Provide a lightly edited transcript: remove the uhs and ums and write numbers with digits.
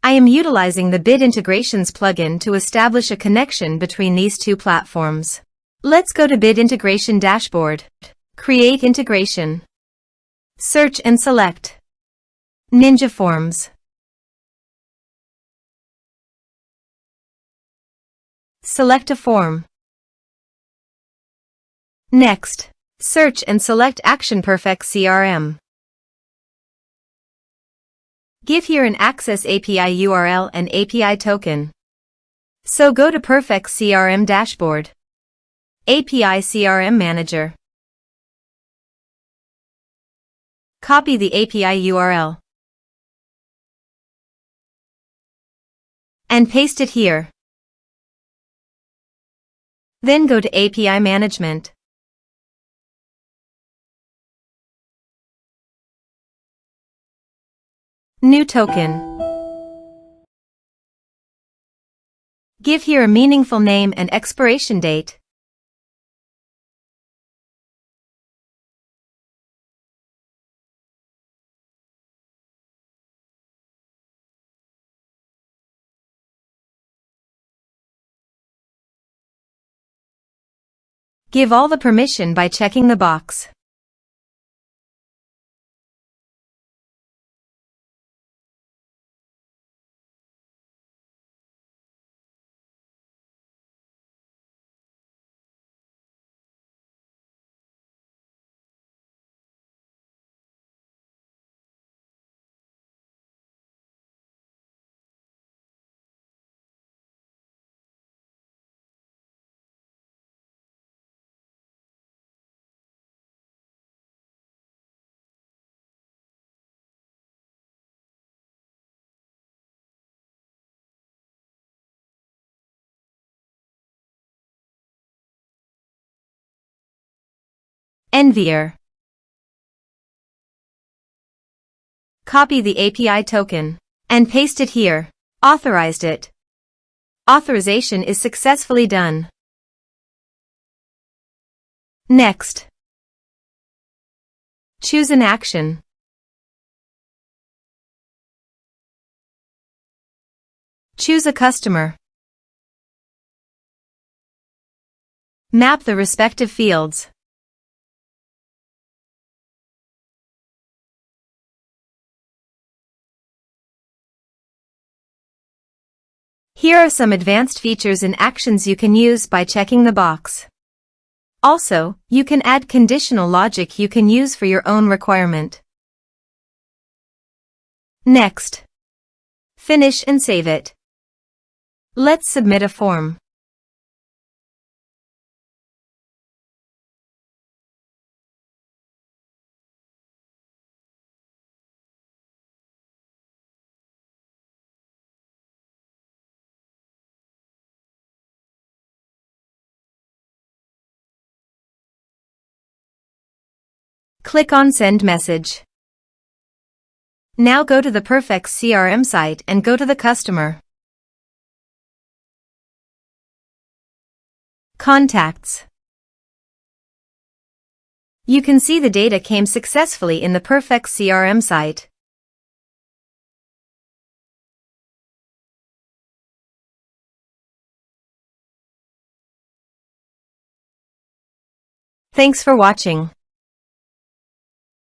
I am utilizing the Bit Integrations plugin to establish a connection between these two platforms. Let's go to Bit Integration Dashboard. Create integration. Search and select Ninja Forms. Select a form. Next, search and select Action Perfex CRM. Give here an Access API URL and API token. So go to Perfex CRM Dashboard. API CRM Manager. Copy the API URL and paste it here. Then go to API Management. New token. Give here a meaningful name and expiration date. Give all the permission by checking the box. Envier. Copy the API token and paste it here. Authorized it. Authorization is successfully done. Next, choose an action. Choose a customer. Map the respective fields. Here are some advanced features and actions you can use by checking the box. Also, you can add conditional logic you can use for your own requirement. Next, finish and save it. Let's submit a form. Click on Send Message. Now go to the Perfex CRM site and go to the customer. Contacts. You can see the data came successfully in the Perfex CRM site. Thanks for watching.